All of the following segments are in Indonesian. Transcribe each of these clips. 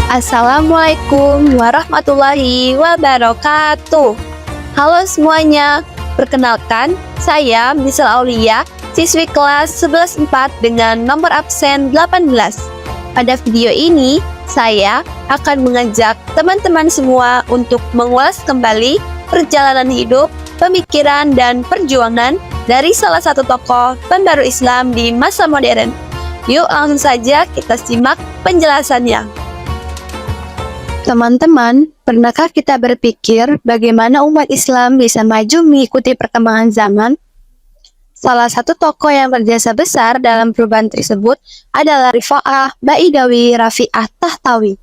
Assalamualaikum warahmatullahi wabarakatuh. Halo semuanya, perkenalkan saya Misal Aulia, siswi kelas 11-4 dengan nomor absen 18. Pada video ini, saya akan mengajak teman-teman semua untuk mengulas kembali perjalanan hidup, pemikiran, dan perjuangan dari salah satu tokoh pembaru Islam di masa modern. Yuk langsung saja kita simak penjelasannya. Teman-teman, pernahkah kita berpikir bagaimana umat Islam bisa maju mengikuti perkembangan zaman? Salah satu tokoh yang berjasa besar dalam perubahan tersebut adalah Rifa'ah Baidawi Rafi'ah Tahtawi.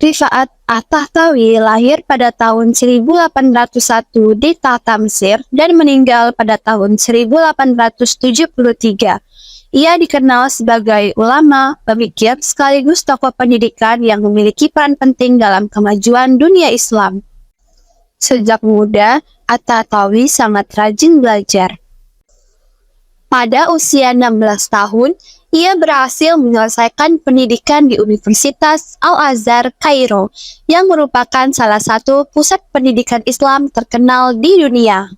Rifa'at At-Tahtawi lahir pada tahun 1801 di Tahta Mesir dan meninggal pada tahun 1873. Ia dikenal sebagai ulama, pemikir, sekaligus tokoh pendidikan yang memiliki peran penting dalam kemajuan dunia Islam. Sejak muda, At-Tahtawi sangat rajin belajar. Pada usia 16 tahun, ia berhasil menyelesaikan pendidikan di Universitas Al-Azhar, Kairo, yang merupakan salah satu pusat pendidikan Islam terkenal di dunia.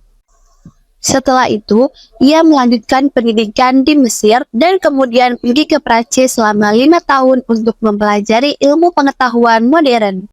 Setelah itu, ia melanjutkan pendidikan di Mesir dan kemudian pergi ke Prancis selama 5 tahun untuk mempelajari ilmu pengetahuan modern.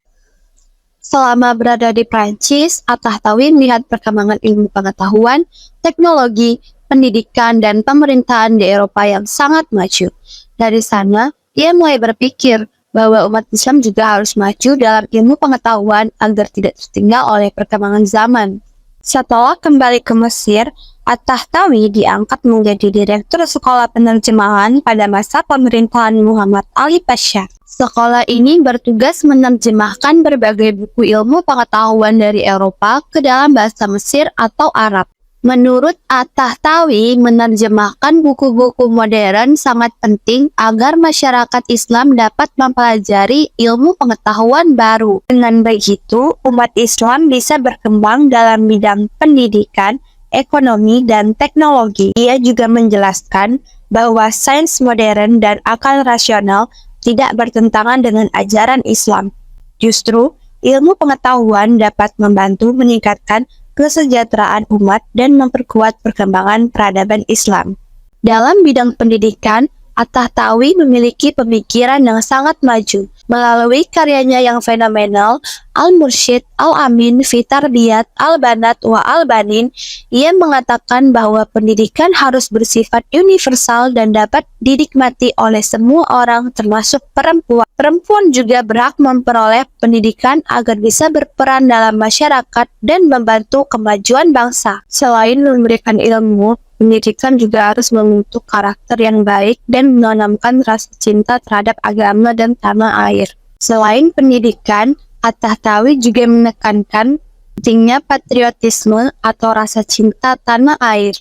Selama berada di Prancis, At-Tahtawi melihat perkembangan ilmu pengetahuan, teknologi, pendidikan, dan pemerintahan di Eropa yang sangat maju. Dari sana, ia mulai berpikir bahwa umat Islam juga harus maju dalam ilmu pengetahuan agar tidak tertinggal oleh perkembangan zaman. Setelah kembali ke Mesir, At-Tahtawi diangkat menjadi direktur sekolah penerjemahan pada masa pemerintahan Muhammad Ali Pasha. Sekolah ini bertugas menerjemahkan berbagai buku ilmu pengetahuan dari Eropa ke dalam bahasa Mesir atau Arab. Menurut At-Tahtawi, menerjemahkan buku-buku modern sangat penting agar masyarakat Islam dapat mempelajari ilmu pengetahuan baru. Dengan begitu, umat Islam bisa berkembang dalam bidang pendidikan, ekonomi, dan teknologi. Ia juga menjelaskan bahwa sains modern dan akal rasional tidak bertentangan dengan ajaran Islam. Justru, ilmu pengetahuan dapat membantu meningkatkan kesejahteraan umat dan memperkuat perkembangan peradaban Islam. Dalam bidang pendidikan, At-Tahtawi memiliki pemikiran yang sangat maju. Melalui karyanya yang fenomenal, Al-Mursyid Al-Amin fi Tarbiyat Al-Banat wa Al-Banin, ia mengatakan bahwa pendidikan harus bersifat universal dan dapat dinikmati oleh semua orang termasuk perempuan. Perempuan juga berhak memperoleh pendidikan agar bisa berperan dalam masyarakat dan membantu kemajuan bangsa. Selain memberikan ilmu, pendidikan juga harus membentuk karakter yang baik dan menanamkan rasa cinta terhadap agama dan tanah air. Selain pendidikan, At-Tahtawi juga menekankan pentingnya patriotisme atau rasa cinta tanah air.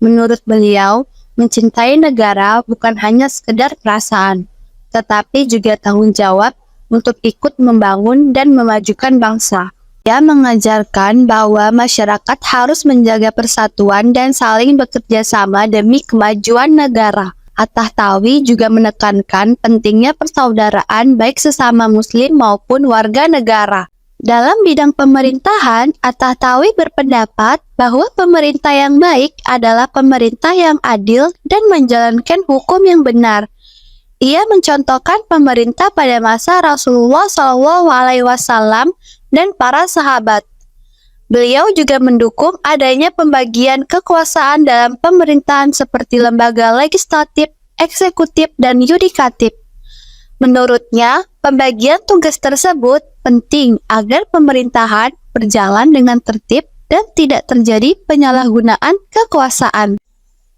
Menurut beliau, mencintai negara bukan hanya sekedar perasaan, tetapi juga tanggung jawab untuk ikut membangun dan memajukan bangsa. Ia mengajarkan bahwa masyarakat harus menjaga persatuan dan saling bekerja sama demi kemajuan negara. At-Tahtawi juga menekankan pentingnya persaudaraan baik sesama muslim maupun warga negara. Dalam bidang pemerintahan, At-Tahtawi berpendapat bahwa pemerintah yang baik adalah pemerintah yang adil dan menjalankan hukum yang benar. Ia mencontohkan pemerintah pada masa Rasulullah SAW dan para sahabat. Beliau juga mendukung adanya pembagian kekuasaan dalam pemerintahan seperti lembaga legislatif, eksekutif, dan yudikatif. Menurutnya, pembagian tugas tersebut penting agar pemerintahan berjalan dengan tertib dan tidak terjadi penyalahgunaan kekuasaan.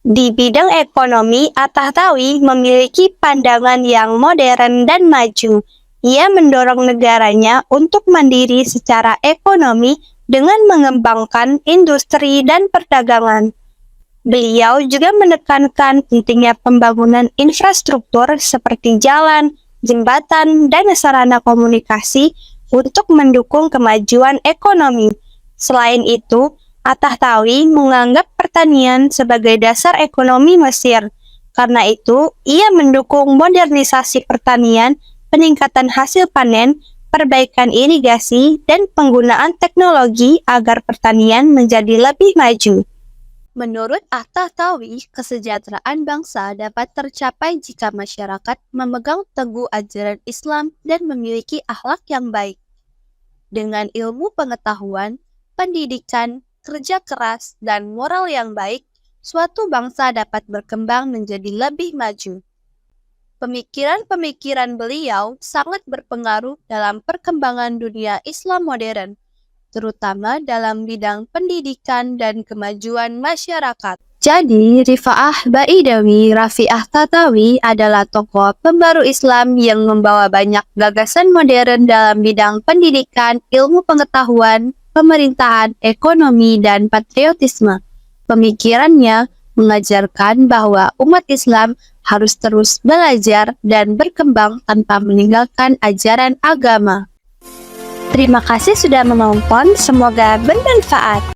Di bidang ekonomi, At-Tahtawi memiliki pandangan yang modern dan maju. Ia mendorong negaranya untuk mandiri secara ekonomi dengan mengembangkan industri dan perdagangan. Beliau juga menekankan pentingnya pembangunan infrastruktur seperti jalan, jembatan, dan sarana komunikasi untuk mendukung kemajuan ekonomi. Selain itu, At-Tahtawi menganggap pertanian sebagai dasar ekonomi Mesir. Karena itu, ia mendukung modernisasi pertanian peningkatan hasil panen, perbaikan irigasi, dan penggunaan teknologi agar pertanian menjadi lebih maju. Menurut At-Tahtawi, kesejahteraan bangsa dapat tercapai jika masyarakat memegang teguh ajaran Islam dan memiliki akhlak yang baik. Dengan ilmu pengetahuan, pendidikan, kerja keras, dan moral yang baik, suatu bangsa dapat berkembang menjadi lebih maju. Pemikiran-pemikiran beliau sangat berpengaruh dalam perkembangan dunia Islam modern, terutama dalam bidang pendidikan dan kemajuan masyarakat. Jadi, Rifa'ah Baidawi Rafi'ah Tatawi adalah tokoh pembaru Islam yang membawa banyak gagasan modern dalam bidang pendidikan, ilmu pengetahuan, pemerintahan, ekonomi, dan patriotisme. Pemikirannya mengajarkan bahwa umat Islam harus terus belajar dan berkembang tanpa meninggalkan ajaran agama. Terima kasih sudah menonton, semoga bermanfaat.